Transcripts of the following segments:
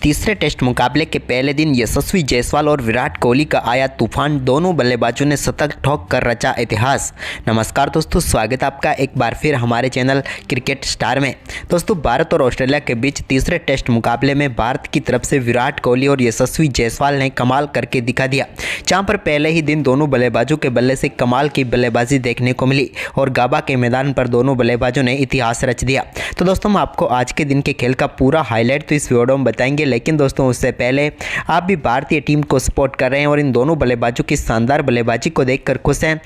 तीसरे टेस्ट मुकाबले के पहले दिन यशस्वी जायसवाल और विराट कोहली का आया तूफान। दोनों बल्लेबाजों ने शतक ठोक कर रचा इतिहास। नमस्कार दोस्तों, स्वागत है आपका एक बार फिर हमारे चैनल क्रिकेट स्टार में। दोस्तों, भारत और ऑस्ट्रेलिया के बीच तीसरे टेस्ट मुकाबले में भारत की तरफ से विराट कोहली और यशस्वी जायसवाल ने कमाल करके दिखा दिया, जहां पर पहले ही दिन दोनों बल्लेबाजों के बल्ले से कमाल की बल्लेबाजी देखने को मिली और गाबा के मैदान पर दोनों बल्लेबाजों ने इतिहास रच दिया। तो दोस्तों, हम आपको आज के दिन के खेल का पूरा हाईलाइट तो इस वीडियो में बताएंगे, लेकिन दोस्तों उससे पहले आप भी भारतीय टीम को सपोर्ट कर रहे हैं और इन दोनों बल्लेबाजों की शानदार बल्लेबाजी को देखकर खुश हैं,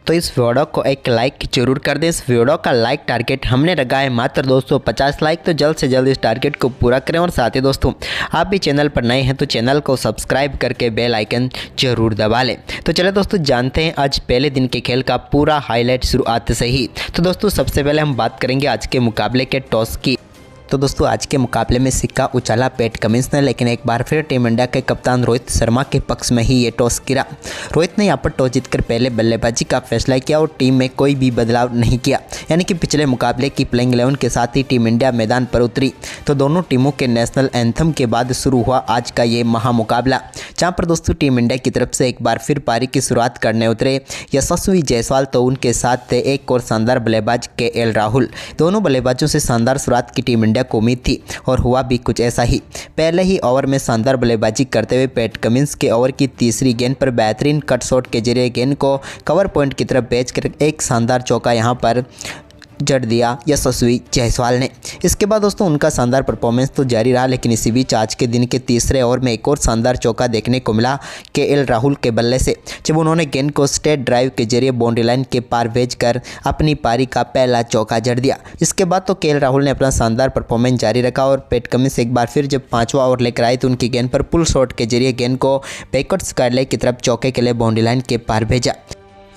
तो इस वीडियो को एक लाइक जरूर कर दें। इस वीडियो का लाइक टारगेट हमने रखा है मात्र 250 लाइक, तो जल्द से जल्द इस टारगेट को पूरा करें। और साथ ही दोस्तों, आप भी चैनल पर नए हैं तो चैनल को सब्सक्राइब करके बेल आइकन जरूर दबा लें। तो चले दोस्तों, जानते हैं आज पहले दिन के खेल का पूरा हाईलाइट शुरुआत से ही। तो दोस्तों, सबसे पहले हम बात करेंगे आज के मुकाबले के टॉस की। तो दोस्तों, आज के मुकाबले में सिक्का उछाला पैट कमिंस ने, लेकिन एक बार फिर टीम इंडिया के कप्तान रोहित शर्मा के पक्ष में ही ये टॉस गिरा। रोहित ने यहाँ पर टॉस जीतकर पहले बल्लेबाजी का फैसला किया और टीम में कोई भी बदलाव नहीं किया, यानी कि पिछले मुकाबले की प्लेइंग 11 के साथ ही टीम इंडिया मैदान पर उतरी। तो दोनों टीमों के नेशनल एंथम के बाद शुरू हुआ आज का ये महामुकाबला, जहाँ पर दोस्तों टीम इंडिया की तरफ से एक बार फिर पारी की शुरुआत करने उतरे यशस्वी जायसवाल, तो उनके साथ थे एक और शानदार बल्लेबाज KL राहुल। दोनों बल्लेबाजों से शानदार शुरुआत की टीम इंडिया को उम्मीद थी और हुआ भी कुछ ऐसा ही। पहले ही ओवर में शानदार बल्लेबाजी करते हुए पैट कमिंस के ओवर की तीसरी गेंद पर बेहतरीन कट शॉट के जरिए गेंद को कवर पॉइंट की तरफ भेजकर एक शानदार चौका यहां पर जड़ दिया यशस्वी जायसवाल ने। इसके बाद दोस्तों उनका शानदार परफॉर्मेंस तो जारी रहा, लेकिन इसी बीच आज के दिन के तीसरे ओवर में एक और शानदार चौका देखने को मिला KL राहुल के बल्ले से, जब उन्होंने गेंद को स्ट्रेट ड्राइव के जरिए बाउंड्री लाइन के पार भेजकर अपनी पारी का पहला चौका जड़ दिया। इसके बाद तो KL राहुल ने अपना शानदार परफॉर्मेंस जारी रखा और पैट कमिंस एक बार फिर जब पांचवा ओवर लेकर आए तो उनकी गेंद पर पुल शॉट के जरिए गेंद को बैकवर्ड स्क्वायर की तरफ चौके के लिए बाउंड्री लाइन के पार भेजा।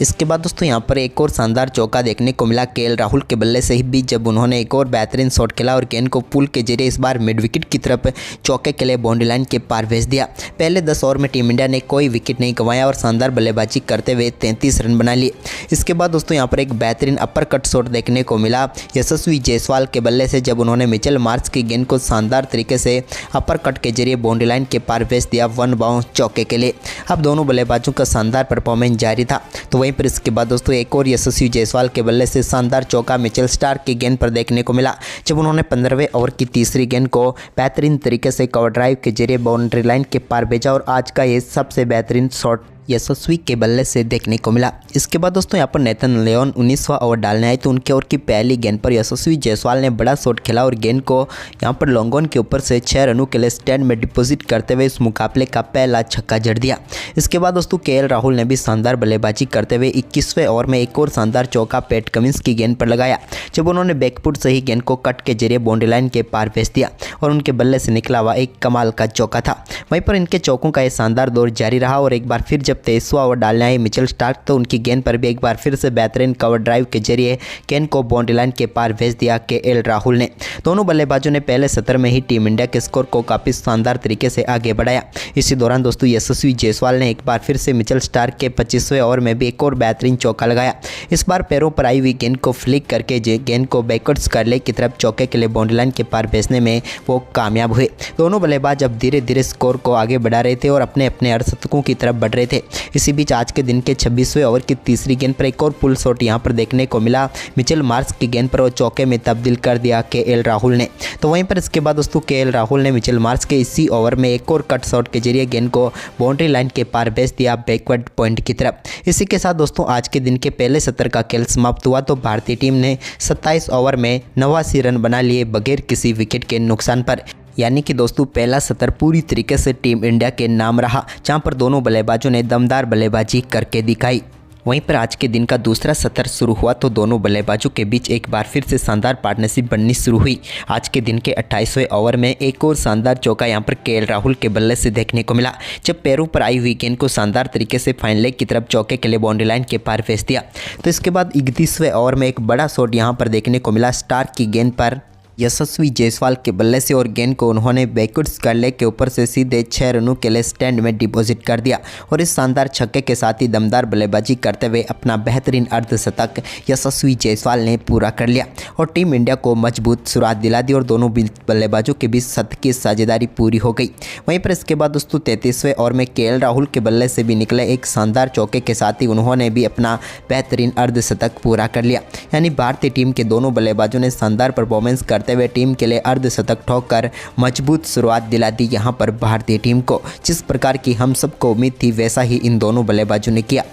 इसके बाद दोस्तों यहाँ पर एक और शानदार चौका देखने को मिला KL राहुल के बल्ले से ही भी, जब उन्होंने एक और बेहतरीन शॉट खेला और गेंद को पुल के जरिए इस बार मिड विकेट की तरफ चौके के लिए बाउंड्री लाइन के पार भेज दिया। पहले 10 ओवर में टीम इंडिया ने कोई विकेट नहीं गंवाया और शानदार बल्लेबाजी करते हुए 33 रन बना लिए। इसके बाद दोस्तों यहाँ पर एक बेहतरीन अपर कट शॉट देखने को मिला यशस्वी जायसवाल के बल्ले से, जब उन्होंने मिचेल मार्श की गेंद को शानदार तरीके से अपर कट के जरिए बाउंड्री लाइन के पार भेज दिया 1 बाउंस चौके के लिए। अब दोनों बल्लेबाजों का शानदार परफॉर्मेंस जारी था। तो वहीं पर इसके बाद दोस्तों एक और यशस्वी जायसवाल के बल्ले से शानदार चौका मिचेल स्टार्क की गेंद पर देखने को मिला, जब उन्होंने 15वें ओवर की तीसरी गेंद को बेहतरीन तरीके से कवर ड्राइव के जरिए बाउंड्री लाइन के पार भेजा और आज का ये सबसे बेहतरीन शॉट यशस्वी के बल्ले से देखने को मिला। इसके बाद दोस्तों यहाँ पर नेथन लियोन 19वां ओवर डालने आए तो उनके ओवर की पहली गेंद पर यशस्वी जायसवाल ने बड़ा शॉट खेला और गेंद को यहाँ पर लॉन्ग ऑन के ऊपर से 6 रनों के लिए स्टैंड में डिपॉजिट करते हुए इस मुकाबले का पहला छक्का जड़ दिया। इसके बाद दोस्तों KL राहुल ने भी शानदार बल्लेबाजी करते हुए 21वें ओवर में एक और शानदार चौका पैट कमिंस की गेंद पर लगाया, जब उन्होंने बैकफुट से ही गेंद को कट के जरिए बाउंड्री लाइन के पार भेज दिया और उनके बल्ले से निकला हुआ एक कमाल का चौका था। वहीं पर इनके चौकों का यह शानदार दौर जारी रहा और एक बार फिर जब 23वां ओवर डालने आए मिचेल स्टार्क तो उनकी गेंद पर भी एक बार फिर से बेहतरीन कवर ड्राइव के जरिए गेंद को बाउंड्री लाइन के पार भेज दिया KL राहुल ने। दोनों बल्लेबाजों ने पहले सत्र में ही टीम इंडिया के स्कोर को काफी शानदार तरीके से आगे बढ़ाया। इसी दौरान दोस्तों यशस्वी जायसवाल ने एक बार फिर से मिचेल स्टार्क के 25वें ओवर में भी एक और बेहतरीन चौका लगाया। इस बार पैरों पर आई हुई गेंद को फ्लिक करके गेंद को बैकवर्ड स्क्वायर की तरफ चौके के लिए बाउंड्री लाइन के पार भेजने में वो कामयाब हुए। दोनों बल्लेबाज अब धीरे धीरे स्कोर को आगे बढ़ा रहे थे और अपने अपने अर्धशतकों की तरफ बढ़ रहे थे। इसी बीच आज के दिन के 26वें ओवर की तीसरी गेंद पर एक और पुल शॉट यहां पर देखने को मिला मिचेल मार्श की गेंद पर वो चौके में तब्दील कर दिया KL राहुल ने। तो वहीं पर इसके बाद दोस्तों KL राहुल ने मिचेल मार्श के इसी ओवर में एक और कट शॉट के जरिए गेंद को बाउंड्री लाइन के पार भेज दिया बैकवर्ड पॉइंट की तरफ। इसी के साथ दोस्तों आज के दिन के पहले सत्र का खेल समाप्त हुआ तो भारतीय टीम ने 27 ओवर में 89 रन बना लिए बगैर किसी विकेट के नुकसान पर, यानी कि दोस्तों पहला सत्र पूरी तरीके से टीम इंडिया के नाम रहा, जहां पर दोनों बल्लेबाजों ने दमदार बल्लेबाजी करके दिखाई। वहीं पर आज के दिन का दूसरा सत्र शुरू हुआ तो दोनों बल्लेबाजों के बीच एक बार फिर से शानदार पार्टनरशिप बननी शुरू हुई। आज के दिन के 28वें ओवर में एक और शानदार चौका यहां पर KL राहुल के बल्ले से देखने को मिला, जब पैरों पर आई हुई गेंद को शानदार तरीके से फाइन लेग की तरफ चौके के लिए बाउंड्री लाइन के पार भेज दिया। तो इसके बाद 31वें ओवर में एक बड़ा शॉट यहां पर देखने को मिला स्टार्क की गेंद पर यशस्वी जायसवाल के बल्ले से और गेंद को उन्होंने बैकवर्ड्स कर लेग के ऊपर से सीधे 6 रनों के लिए स्टैंड में डिपॉजिट कर दिया और इस शानदार छक्के के साथ ही दमदार बल्लेबाजी करते हुए अपना बेहतरीन अर्धशतक यशस्वी जायसवाल ने पूरा कर लिया और टीम इंडिया को मजबूत शुरुआत दिला दी और दोनों बल्लेबाजों के बीच शतकीय साझेदारी पूरी हो गई। वहीं पर इसके बाद दोस्तों 33वें ओवर में केएल राहुल के बल्ले से भी निकले एक शानदार चौके के साथ ही उन्होंने भी अपना बेहतरीन अर्धशतक पूरा कर लिया। यानी भारतीय टीम के दोनों बल्लेबाजों ने शानदार परफॉर्मेंस करते हुए टीम के लिए अर्धशतक ठोककर मजबूत शुरुआत दिला दी यहां पर भारतीय टीम को। जिस प्रकार की हम सबको उम्मीद थी वैसा ही इन दोनों बल्लेबाजों ने किया।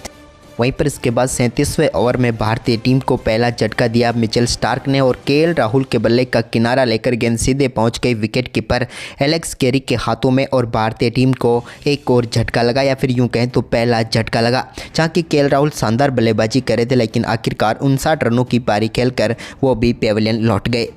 वहीं पर इसके बाद 37वें ओवर में भारतीय टीम को पहला झटका दिया मिचेल स्टार्क ने और केएल राहुल के बल्ले का किनारा लेकर गेंद सीधे पहुंच गई विकेट कीपर एलेक्स कैरी के हाथों में और भारतीय टीम को एक और झटका लगा या फिर यूं कहें तो पहला झटका लगा। जहां कि केएल राहुल शानदार बल्लेबाजी कर रहे थे लेकिन आखिरकार 59 रनों की पारी खेलकर वो भी पेविलियन लौट गए।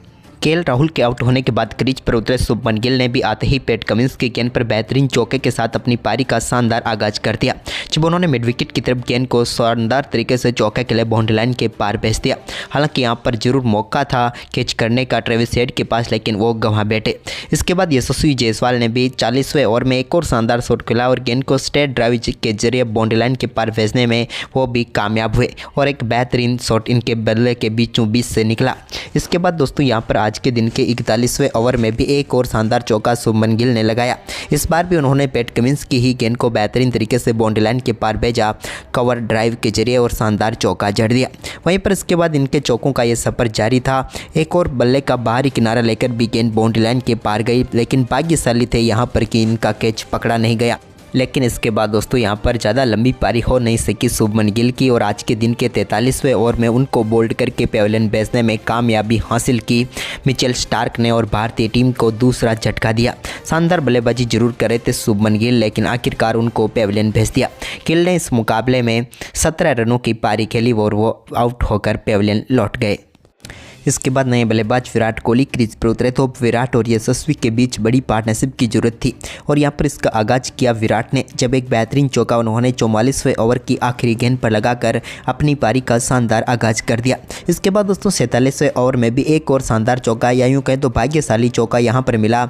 केएल राहुल के आउट होने के बाद क्रीज पर उतरे शुभमन गिल ने भी आते ही पैट कमिंस की गेंद पर बेहतरीन चौके के साथ अपनी पारी का शानदार आगाज कर दिया जब उन्होंने मिड विकेट की तरफ गेंद को शानदार तरीके से चौके के लिए बाउंड्री लाइन के पार भेज दिया। हालांकि यहां पर जरूर मौका था कैच करने का ट्रेविस हेड के पास लेकिन वो गंवा बैठे। इसके बाद यशस्वी जायसवाल ने भी 40वें ओवर में एक और शानदार शॉट खेला और गेंद को स्ट्रेट ड्राइव के जरिए बाउंड्री लाइन के पार भेजने में वो भी कामयाब हुए और एक बेहतरीन शॉट इनके बल्ले के बीचों बीच से निकला। इसके बाद दोस्तों यहाँ पर आज के दिन के 41वें ओवर में भी एक और शानदार चौका शुभमन गिल ने लगाया। इस बार भी उन्होंने पैट कमिंस की ही गेंद को बेहतरीन तरीके से बाउंड्री लाइन के पार भेजा कवर ड्राइव के जरिए और शानदार चौका जड़ दिया। वहीं पर इसके बाद इनके चौकों का ये सफर जारी था। एक और बल्ले का बाहरी किनारा लेकर भी गेंद बाउंड्री लाइन के पार गई लेकिन भाग्यशाली थे यहाँ पर कि इनका कैच पकड़ा नहीं गया। लेकिन इसके बाद दोस्तों यहाँ पर ज़्यादा लंबी पारी हो नहीं सकी शुभमन गिल की और आज के दिन के 43वें ओवर में उनको बोल्ड करके पेविलियन भेजने में कामयाबी हासिल की मिचेल स्टार्क ने और भारतीय टीम को दूसरा झटका दिया। शानदार बल्लेबाजी जरूर करे थे शुभमन गिल लेकिन आखिरकार उनको पेविलियन भेज दिया। गिल ने इस मुकाबले में 17 रनों की पारी खेली और वो आउट होकर पेविलियन लौट गए। इसके बाद नए बल्लेबाज विराट कोहली क्रीज पर उतरे तो विराट और यशस्वी के बीच बड़ी पार्टनरशिप की जरूरत थी और यहां पर इसका आगाज किया विराट ने जब एक बेहतरीन चौका उन्होंने 44वें ओवर की आखिरी गेंद पर लगाकर अपनी पारी का शानदार आगाज कर दिया। इसके बाद दोस्तों 47वें ओवर में भी एक और शानदार चौका या यूं कहें तो भाग्यशाली चौका यहां पर मिला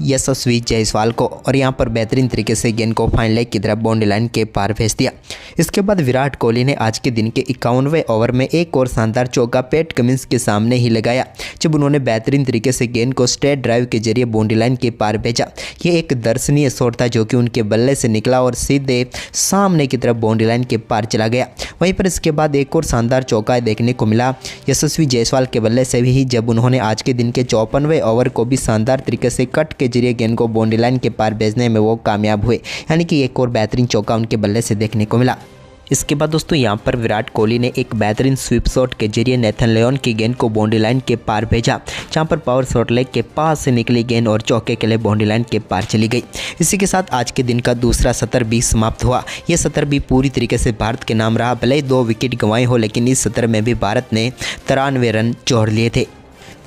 यशस्वी जायसवाल को और यहां पर बेहतरीन तरीके से गेंद को फाइन लेग की तरफ बाउंड्री लाइन के पार भेज दिया। इसके बाद विराट कोहली ने आज के दिन के 51वें ओवर में एक और शानदार चौका पैट कमिंस के सामने ही लगाया जब उन्होंने बेहतरीन तरीके से गेंद को स्ट्रेट ड्राइव के जरिए बाउंड्री लाइन के पार भेजा। ये एक दर्शनीय शॉट था जो कि उनके बल्ले से निकला और सीधे सामने की तरफ बाउंड्री लाइन के पार चला गया। वहीं पर इसके बाद एक और शानदार चौका देखने को मिला यशस्वी जायसवाल के बल्ले से भी जब उन्होंने आज के दिन के 54वें ओवर को भी शानदार तरीके से कट के जरिए गेंद को बाउंड्री लाइन के पार भेजने में वो कामयाब हुए। यानी कि एक और बेहतरीन चौका उनके बल्ले से देखने को मिला। इसके बाद दोस्तों यहाँ पर विराट कोहली ने एक बेहतरीन स्वीप शॉट के जरिए नेथन लियोन की गेंद को बाउंड्री लाइन के पार भेजा जहाँ पर पावर शॉट लेग के पास से निकली गेंद और चौके के लिए बाउंड्री लाइन के पार चली गई। इसी के साथ आज के दिन का दूसरा सत्र भी समाप्त हुआ। ये सत्र भी पूरी तरीके से भारत के नाम रहा। भले ही 2 विकेट गंवाए हो लेकिन इस सत्र में भी भारत ने 93 रन जोड़ लिए थे।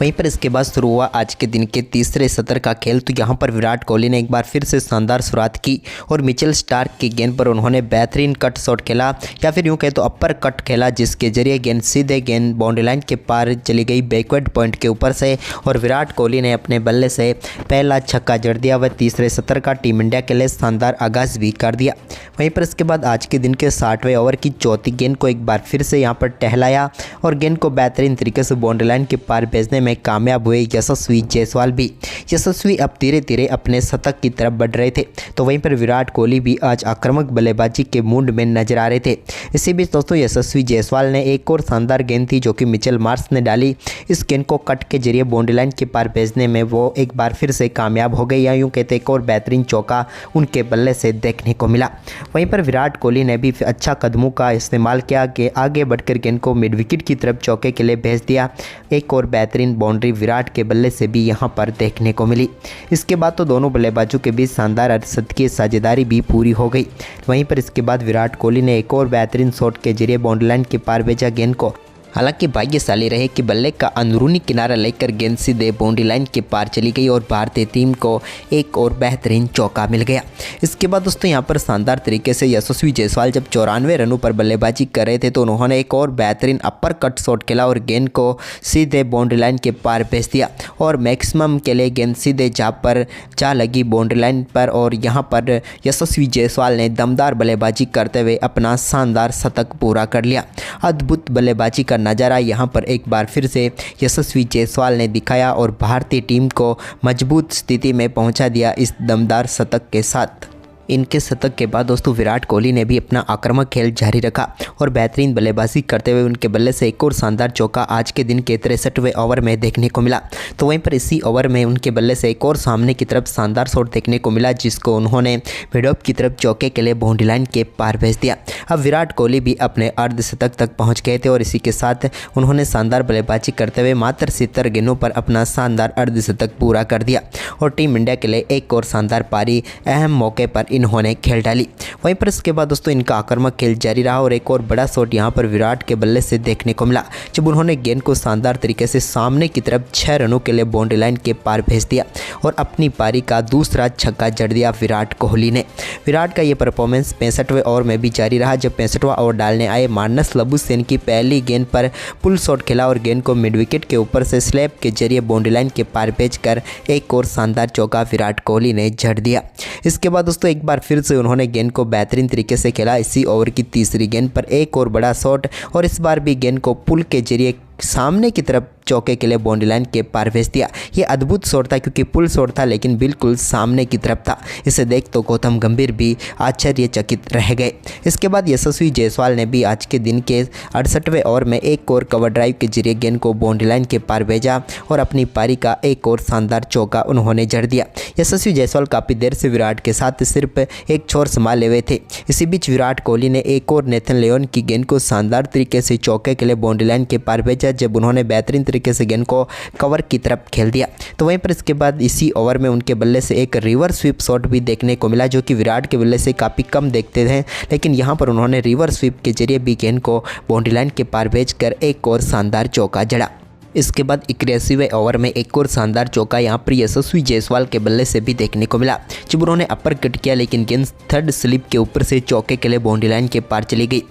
वहीं पर इसके बाद शुरू हुआ आज के दिन के तीसरे सत्र का खेल। तो यहाँ पर विराट कोहली ने एक बार फिर से शानदार शुरुआत की और मिचेल स्टार्क की गेंद पर उन्होंने बेहतरीन कट शॉट खेला या फिर यूँ कहें तो अपर कट खेला जिसके जरिए गेंद सीधे गेंद बाउंड्री लाइन के पार चली गई बैकवर्ड पॉइंट के ऊपर से और विराट कोहली ने अपने बल्ले से पहला छक्का जड़ दिया। वह तीसरे सत्र का टीम इंडिया के लिए शानदार आगाज भी कर दिया। वहीं पर इसके बाद आज के दिन के 60वें ओवर की चौथी गेंद को एक बार फिर से यहाँ पर टहलाया और गेंद को बेहतरीन तरीके से बाउंड्री लाइन के पार भेजने में कामयाब हुए यशस्वी जायसवाल भी। यशस्वी अब धीरे धीरे अपने शतक की तरफ बढ़ रहे थे तो वहीं पर विराट कोहली भी आज आक्रामक बल्लेबाजी के मूड में नजर आ रहे थे। इसी बीच दोस्तों यशस्वी जायसवाल ने एक और शानदार गेंद थी जो कि मिचेल मार्श ने डाली। इस गेंद को कट के जरिए बाउंड्री लाइन के पार भेजने में वो एक बार फिर से कामयाब हो गए या यूँ कहते एक और बेहतरीन चौका उनके बल्ले से देखने को मिला। वहीं पर विराट कोहली ने भी अच्छा कदमों का इस्तेमाल किया कि आगे बढ़कर गेंद को मिड विकेट की तरफ चौके के लिए भेज दिया। एक और बेहतरीन बाउंड्री विराट के बल्ले से भी यहां पर देखने को मिली। इसके बाद तो दोनों बल्लेबाजों के बीच शानदार अर्धशतकीय साझेदारी भी पूरी हो गई। वहीं पर इसके बाद विराट कोहली ने एक और बेहतरीन शॉट के जरिए बाउंड्री लाइन के पार भेजा गेंद को हालांकि भाग्यशाली रहे कि बल्ले का अंदरूनी किनारा लेकर गेंद सीधे बाउंड्री लाइन के पार चली गई और भारतीय टीम को एक और बेहतरीन चौका मिल गया। इसके बाद दोस्तों यहाँ पर शानदार तरीके से यशस्वी जायसवाल जब 94 रनों पर बल्लेबाजी कर रहे थे तो उन्होंने एक और बेहतरीन अपर कट शॉट खेला और गेंद को सीधे बाउंड्री लाइन के पार भेज दिया और मैक्सिमम के लिए गेंद सीधे जा लगी बाउंड्री लाइन पर और यहाँ पर यशस्वी जायसवाल ने दमदार बल्लेबाजी करते हुए अपना शानदार शतक पूरा कर लिया। अद्भुत बल्लेबाजी का नज़ारा यहाँ पर एक बार फिर से यशस्वी जायसवाल ने दिखाया और भारतीय टीम को मजबूत स्थिति में पहुँचा दिया इस दमदार शतक के साथ। इनके शतक के बाद दोस्तों विराट कोहली ने भी अपना आक्रामक खेल जारी रखा और बेहतरीन बल्लेबाजी करते हुए उनके बल्ले से एक और शानदार चौका आज के दिन के 63वें ओवर में देखने को मिला। तो वहीं पर इसी ओवर में उनके बल्ले से एक और सामने की तरफ शानदार शॉट देखने को मिला जिसको उन्होंने मिडऑफ की तरफ चौके के लिए बाउंड्री लाइन के पार भेज दिया। अब विराट कोहली भी अपने अर्धशतक तक पहुँच गए थे और इसी के साथ उन्होंने शानदार बल्लेबाजी करते हुए मात्र 70 गेंदों पर अपना शानदार अर्धशतक पूरा कर दिया और टीम इंडिया के लिए एक और शानदार पारी अहम मौके पर इन्होंने खेल डाली। वहीं पर इसके बाद दोस्तों इनका आक्रामक खेल जारी रहा और एक और बड़ा शॉट यहां पर विराट के बल्ले से देखने को मिला जब उन्होंने गेंद को शानदार तरीके से सामने की तरफ 6 रनों के लिए बाउंड्री लाइन के पार भेज दिया और अपनी पारी का दूसरा छक्का जड़ दिया विराट कोहली ने। विराट का ये परफॉर्मेंस 65वें ओवर में भी जारी रहा जब 65वां ओवर डालने आए मानस लबुशेन की पहली गेंद पर पुल शॉट खेला और गेंद को मिड विकेट के ऊपर से स्लैब के जरिए बाउंड्री लाइन के पार भेजकर एक और शानदार चौका विराट कोहली ने जड़ दिया। इसके बाद दोस्तों एक बार फिर से उन्होंने गेंद को बेहतरीन तरीके से खेला। इसी ओवर की तीसरी गेंद पर एक और बड़ा शॉट और इस बार भी गेंद को पुल के जरिए सामने की तरफ चौके के लिए बाउंड्री लाइन के पार भेज दिया। ये अद्भुत शॉट था क्योंकि पुल शॉट था लेकिन बिल्कुल सामने की तरफ था। इसे देख तो गौतम गंभीर भी आश्चर्यचकित रह गए। इसके बाद यशस्वी जायसवाल ने भी आज के दिन के 68वें ओवर में एक और कवर ड्राइव के जरिए गेंद को बाउंड्री लाइन के पार भेजा और अपनी पारी का एक और शानदार चौका उन्होंने जड़ दिया। यशस्वी जायसवाल काफ़ी देर से विराट के साथ सिर्फ एक छोर संभाले हुए थे। इसी बीच विराट कोहली ने एक और नेथन लियोन की गेंद को शानदार तरीके से चौके के लिए बाउंड्री लाइन के पार भेजा जब उन्होंने बेहतरीन तरीके से गेंद को कवर की तरफ खेल दिया। तो वहीं पर इसके बाद इसी ओवर में उनके बल्ले से एक रिवर्स स्वीप शॉट भी देखने को मिला जो कि विराट के बल्ले से काफ़ी कम देखते थे, लेकिन यहां पर उन्होंने रिवर्स स्वीप के जरिए भी गेंद को बाउंड्री लाइन के पार भेजकर एक और शानदार चौका जड़ा। इसके बाद 81वें ओवर में एक और शानदार चौका यहां पर यशस्वी जायसवाल के बल्ले से भी देखने को मिला जब उन्होंने अपर कट किया लेकिन गेंद थर्ड स्लिप के ऊपर से चौके के लिए बाउंड्री लाइन के पार चली गई।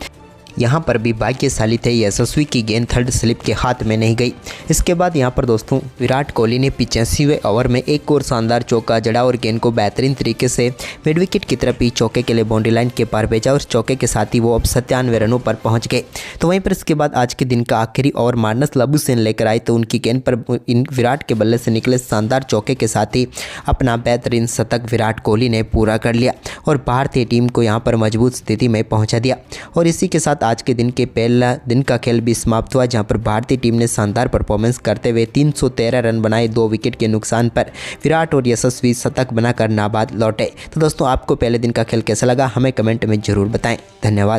यहाँ पर भी भाग्यशाली थे यशस्वी की गेंद थर्ड स्लिप के हाथ में नहीं गई। इसके बाद यहाँ पर दोस्तों विराट कोहली ने 85वें ओवर में एक और शानदार चौका जड़ा और गेंद को बेहतरीन तरीके से मिड विकेट की तरफ ही चौके के लिए बाउंड्री लाइन के पार भेजा और चौके के साथ ही वो अब 97 रनों पर पहुँच गए। तो वहीं पर इसके बाद आज के दिन का आखिरी ओवर मानस लबुशेन लेकर आए तो उनकी गेंद पर विराट के बल्ले से निकले शानदार चौके के साथ ही अपना बेहतरीन शतक विराट कोहली ने पूरा कर लिया और भारतीय टीम को यहाँ पर मजबूत स्थिति में पहुँचा दिया। और इसी के साथ आज के दिन के पहला दिन का खेल भी समाप्त हुआ जहां पर भारतीय टीम ने शानदार परफॉर्मेंस करते हुए 313 रन बनाए 2 विकेट के नुकसान पर। विराट और यशस्वी शतक बनाकर नाबाद लौटे। तो दोस्तों आपको पहले दिन का खेल कैसा लगा हमें कमेंट में जरूर बताएं। धन्यवाद।